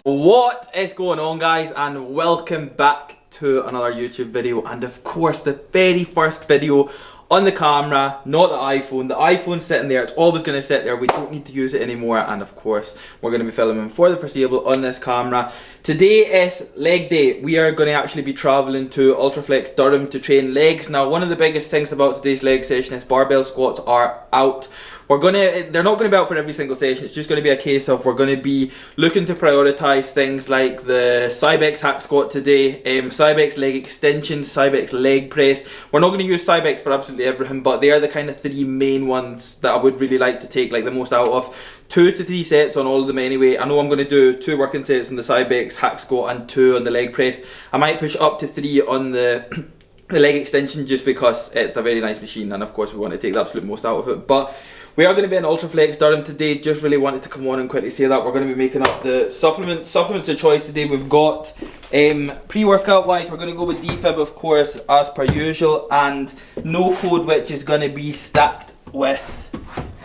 What is going on, guys, and welcome back to another YouTube video, and of course the very first video on the camera, not the iPhone. The iPhone's sitting there, it's always going to sit there, we don't need to use it anymore, and of course we're going to be filming for the foreseeable on this camera. Today is leg day. We are going to actually be travelling to Ultraflex Durham to train legs. Now, one of the biggest things about today's leg session is barbell squats are out. They're not going to be out for every single session. It's just going to be a case of we're going to be looking to prioritise things like the CYBEX hack squat today, CYBEX leg extension, CYBEX leg press. We're not going to use CYBEX for absolutely everything, but they are the kind of three main ones that I would really like to take like the most out of. 2 to 3 sets on all of them anyway. I know I'm going to do 2 working sets on the CYBEX hack squat and 2 on the leg press. I might push up to 3 on the leg extension just because it's a very nice machine, and of course we want to take the absolute most out of it. But we are going to be in Ultraflex Durham today. Just really wanted to come on and quickly say that we're going to be making up the supplements of choice today. We've got pre-workout wise, we're going to go with DFib, of course, as per usual, and no code, which is going to be stacked with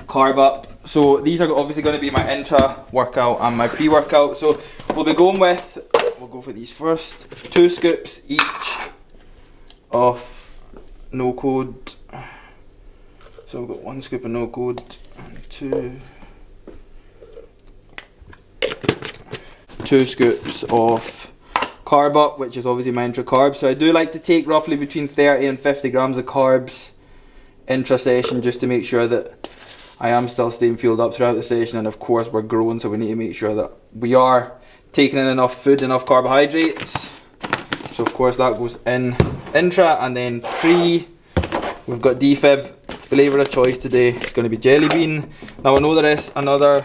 carb up. So these are obviously going to be my intra workout and my pre-workout. So we'll go for these first. 2 scoops each of no code. So we've got 1 scoop of no code and 2 scoops of carb up, which is obviously my intra carb. So I do like to take roughly between 30 and 50 grams of carbs intra session, just to make sure that I am still staying fueled up throughout the session. And of course we're growing, so we need to make sure that we are taking in enough food, enough carbohydrates. So of course that goes in intra, and then pre, we've got DFib. Flavour of choice today, it's going to be jelly bean. Now I know there is another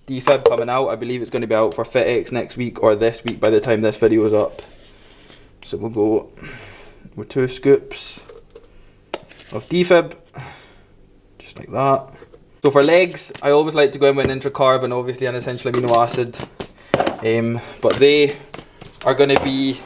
DFib coming out. I believe it's going to be out for FitX next week or this week by the time this video is up. So we'll go with 2 scoops of DFib, just like that. So for legs, I always like to go in with an intra-carb and obviously an essential amino acid. But they are going to be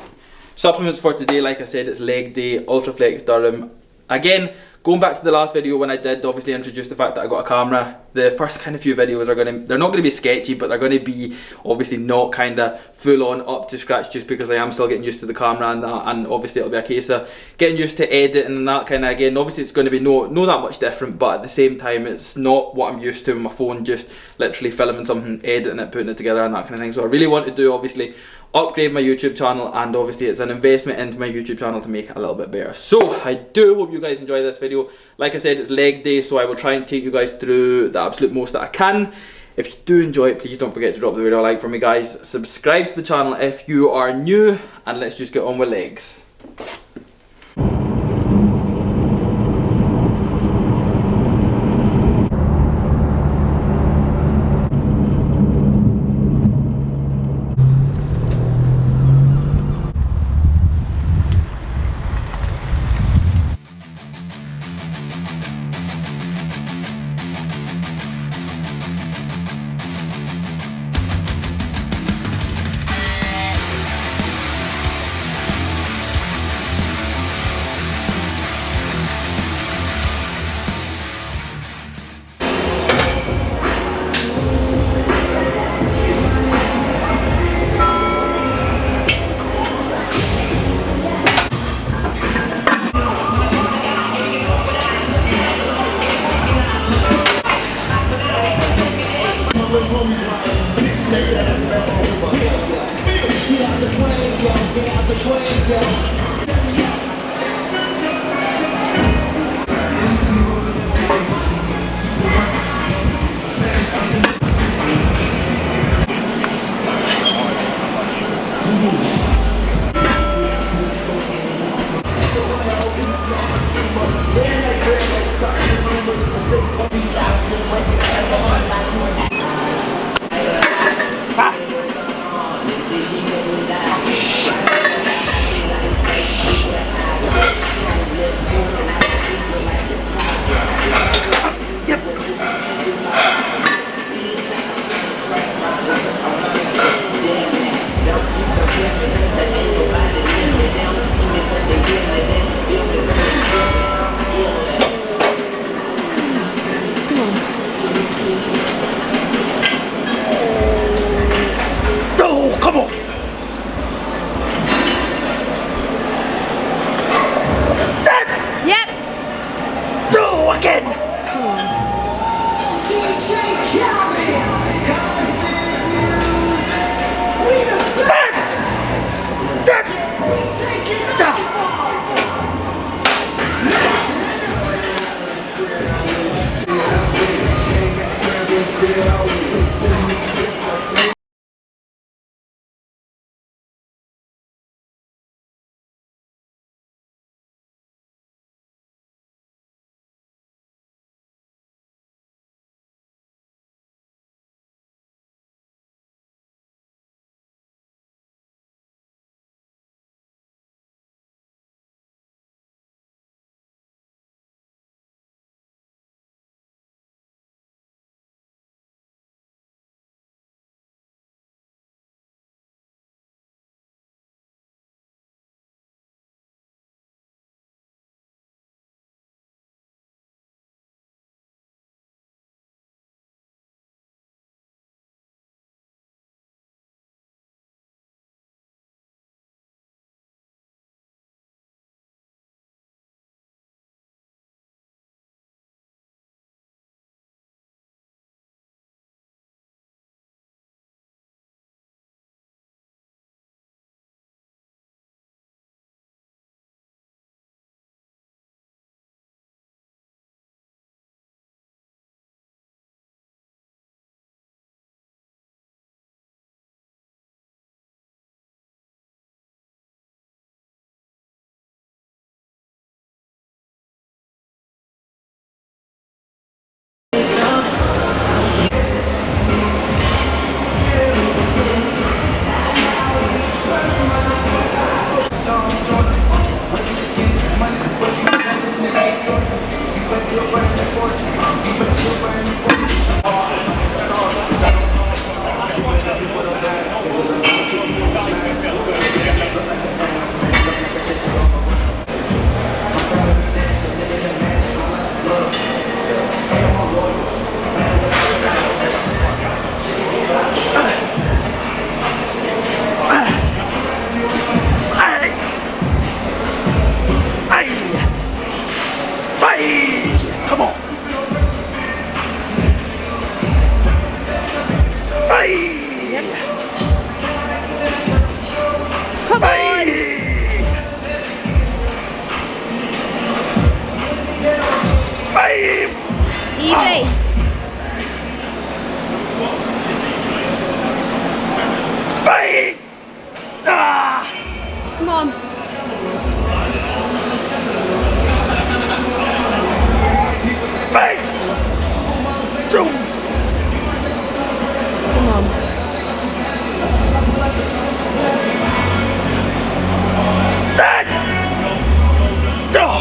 supplements for today. Like I said, it's leg day, Ultraflex Durham. Again, going back to the last video when I did obviously introduce the fact that I got a camera, the first kind of few videos are they're not going to be sketchy, but they're going to be obviously not kind of full on up to scratch, just because I am still getting used to the camera and that, and obviously it'll be a case of getting used to editing and that kind of. Again, obviously it's going to be no that much different, but at the same time it's not what I'm used to with my phone, just literally filming something, editing it, putting it together and that kind of thing. So I really want to do obviously upgrade my YouTube channel, and obviously it's an investment into my YouTube channel to make it a little bit better. So I do hope you guys enjoy this video. Like I said, it's leg day, so I will try and take you guys through the absolute most that I can. If you do enjoy it, please don't forget to drop the video a like for me, guys. Subscribe to the channel if you are new, and let's just get on with legs. Bang! Ah! Come on. Bang! Two! Come on. Dad! Oh!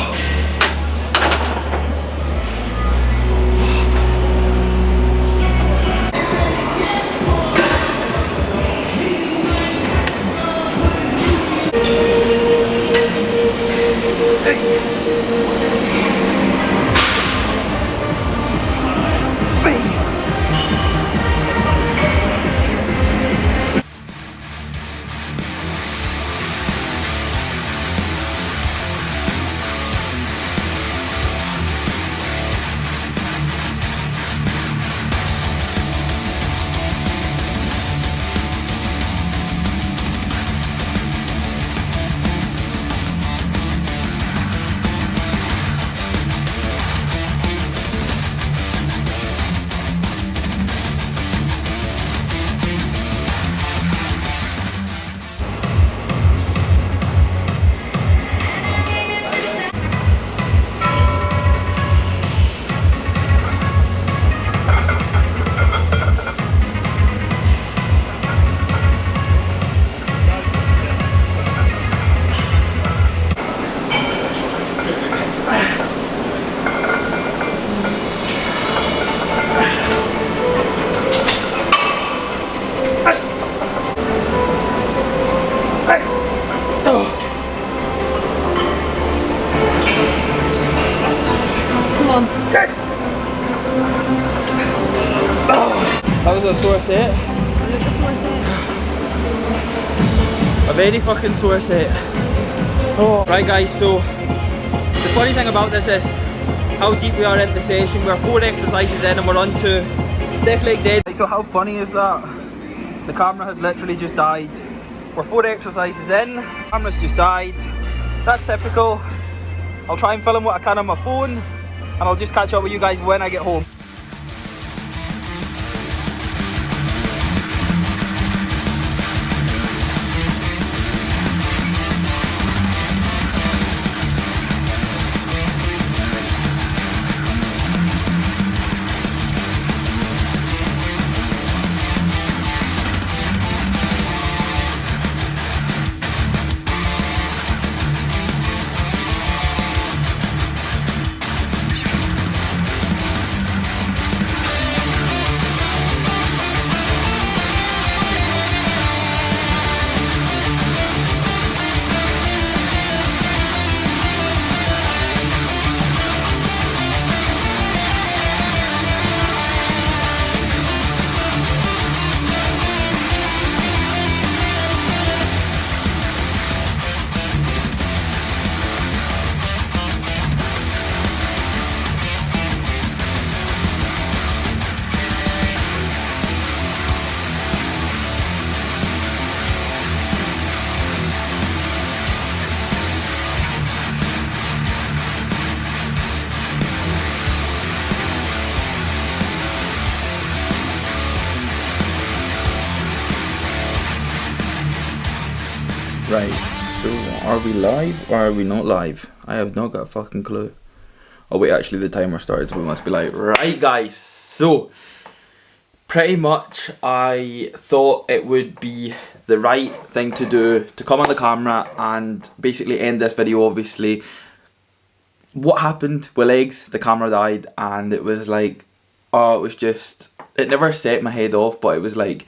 Come on. That was a sore set. Look at the sore set. A very fucking sore set. Oh. Right guys, so the funny thing about this is how deep we are in the session. We're 4 exercises in and we're on to stiff leg dead. So how funny is that? The camera has literally just died. We're 4 exercises in, camera's just died. That's typical. I'll try and film what I can on my phone and I'll just catch up with you guys when I get home. Right, so are we live or are we not live? I have not got a fucking clue. Oh wait, actually the timer started, so we must be live. Right guys, so pretty much I thought it would be the right thing to do to come on the camera and basically end this video. Obviously what happened with legs, the camera died and it was like, oh, it was just, it never set my head off, but it was like,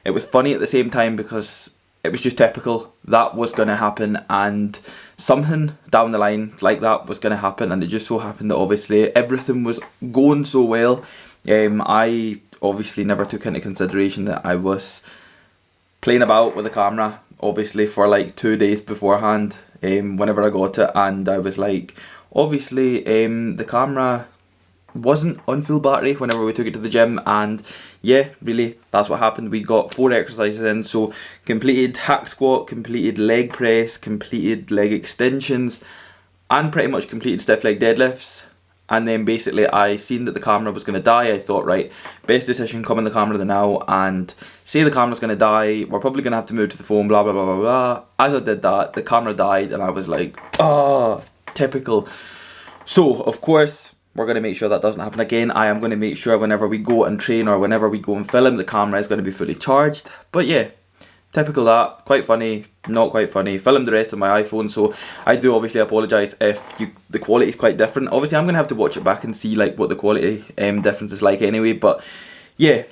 it was funny at the same time because it was just typical. That was going to happen and something down the line like that was going to happen, and it just so happened that obviously everything was going so well. I obviously never took into consideration that I was playing about with the camera obviously for like 2 days beforehand whenever I got it, and I was like, obviously the camera wasn't on full battery whenever we took it to the gym, and yeah, really that's what happened. We got 4 exercises in, so completed hack squat, completed leg press, completed leg extensions, and pretty much completed stiff leg deadlifts, and then basically I seen that the camera was going to die. I thought, right, best decision, come in the camera now, and say the camera's going to die, we're probably going to have to move to the phone, blah blah blah blah blah. As I did that, the camera died, and I was like, oh, typical. So of course we're going to make sure that doesn't happen again. I am going to make sure whenever we go and train or whenever we go and film, the camera is going to be fully charged. But yeah, typical that. Quite funny, not quite funny. Filmed the rest of my iPhone, so I do obviously apologise if the quality is quite different. Obviously I'm going to have to watch it back and see like what the quality difference is like anyway. But yeah,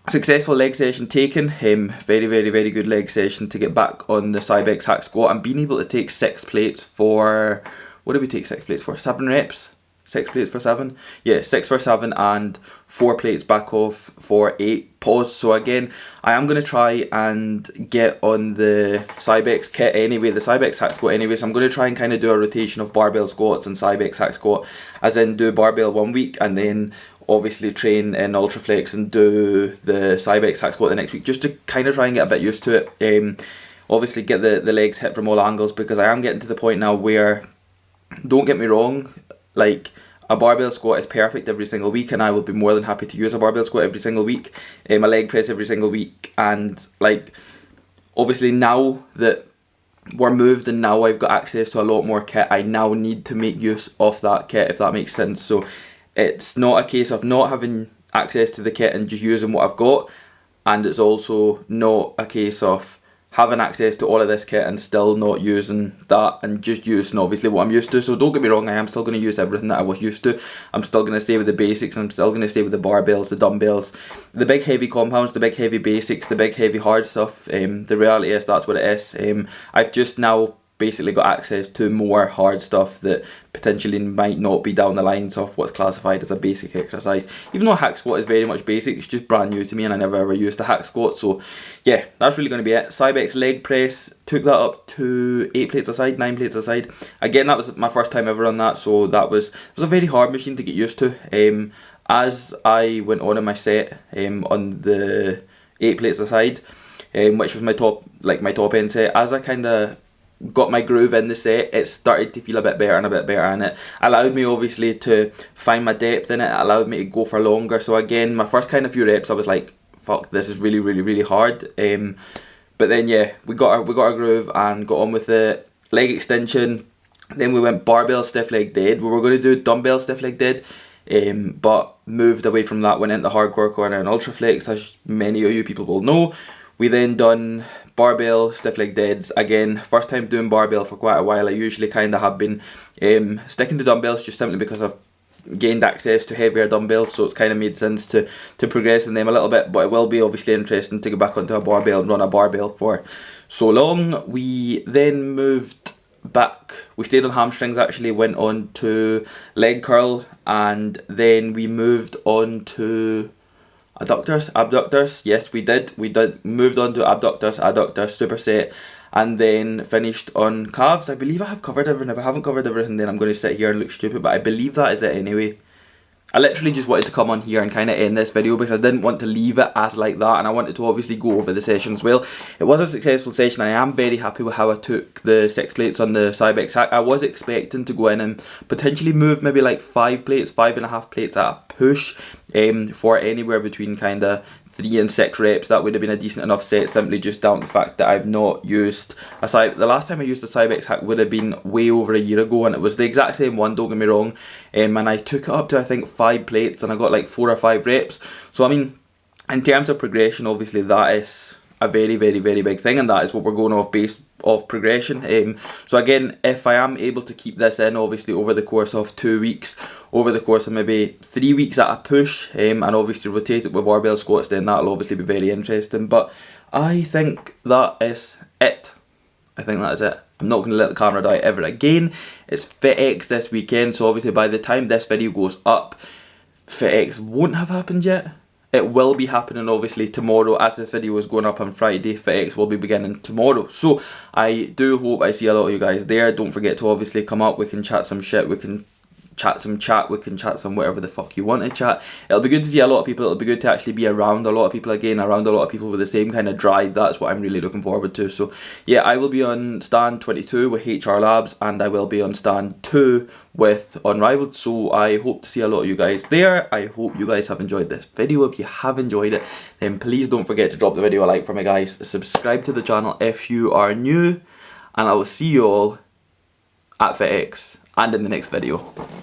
successful leg session taken. Very very good leg session to get back on the CYBEX hack squat and being able to take 6 plates for, what did we take 6 plates for? 7 reps? 6 plates for 7? Yeah, 6 for 7 and 4 plates back off for 8. Pause. So again, I am going to try and get on the CYBEX kit anyway, the CYBEX hack squat anyway. So I'm going to try and kind of do a rotation of barbell squats and CYBEX hack squat, as in do barbell 1 week and then obviously train in Ultraflex and do the CYBEX hack squat the next week, just to kind of try and get a bit used to it. Obviously get the legs hit from all angles, because I am getting to the point now where, don't get me wrong, like a barbell squat is perfect every single week, and I will be more than happy to use a barbell squat every single week, a leg press every single week, and like obviously now that we're moved and now I've got access to a lot more kit, I now need to make use of that kit, if that makes sense. So it's not a case of not having access to the kit and just using what I've got, and it's also not a case of having access to all of this kit and still not using that and just using obviously what I'm used to. So don't get me wrong, I am still going to use everything that I was used to. I'm still going to stay with the basics, and I'm still going to stay with the barbells, the dumbbells, the big heavy compounds, the big heavy basics, the big heavy hard stuff. The reality is that's what it is. I've just now basically got access to more hard stuff that potentially might not be down the lines of what's classified as a basic exercise. Even though hack squat is very much basic, it's just brand new to me and I never ever used a hack squat. So yeah, that's really going to be it. CYBEX leg press, took that up to 8 plates a side, 9 plates a side. Again, that was my first time ever on that, so it was a very hard machine to get used to. As I went on in my set on the 8 plates a side, which was my top end set, as I kind of got my groove in the set, it started to feel a bit better, and it allowed me obviously to find my depth in it. It allowed me to go for longer. So again, my first kind of few reps I was like, fuck, this is really hard. But then yeah, we got our groove and got on with the leg extension. Then we went barbell stiff leg dead. We were going to do dumbbell stiff leg dead, but moved away from that, went into hardcore corner and Ultraflex, as many of you people will know. We then done barbell stiff leg deads. Again, first time doing barbell for quite a while. I usually kind of have been sticking to dumbbells just simply because I've gained access to heavier dumbbells, so it's kind of made sense to progress in them a little bit. But it will be obviously interesting to go back onto a barbell and run a barbell for so long. We then moved back, we stayed on hamstrings actually, went on to leg curl, and then we moved on to abductors. Yes, we did moved on to abductors, superset, and then finished on calves. I believe I have covered everything. If I haven't covered everything, then I'm going to sit here and look stupid, but I believe that is it anyway. I literally just wanted to come on here and kind of end this video because I didn't want to leave it as like that, and I wanted to obviously go over the session as well. It was a successful session. I am very happy with how I took the 6 plates on the CYBEX hack. I was expecting to go in and potentially move maybe like 5 plates, 5.5 plates at a push, for anywhere between kind of 3 and 6 reps. That would have been a decent enough set, simply just down to the fact that I've not used the last time I used the CYBEX hack would have been way over a year ago, and it was the exact same one, don't get me wrong, and I took it up to I think 5 plates and I got like 4 or 5 reps. So I mean, in terms of progression, obviously that is a very big thing, and that is what we're going off based off progression. So again, if I am able to keep this in obviously over the course of 2 weeks, over the course of maybe 3 weeks at a push, and obviously rotate it with barbell squats, then that'll obviously be very interesting. But I think that is it. I think that is it. I'm not going to let the camera die ever again. It's FitX this weekend, so obviously by the time this video goes up, FitX won't have happened yet. It will be happening obviously tomorrow, as this video is going up on Friday. FitX will be beginning tomorrow, so I do hope I see a lot of you guys there. Don't forget to obviously come up, we can chat some shit, we can chat some chat, we can chat some whatever the fuck you want to chat. It'll be good to see a lot of people, it'll be good to actually be around a lot of people again, around a lot of people with the same kind of drive. That's what I'm really looking forward to. So yeah, I will be on stand 22 with HR Labs, and I will be on stand 2 with Unrivaled. So I hope to see a lot of you guys there. I hope you guys have enjoyed this video. If you have enjoyed it, then please don't forget to drop the video a like for me, guys. Subscribe to the channel if you are new, and I will see you all at FitX and in the next video.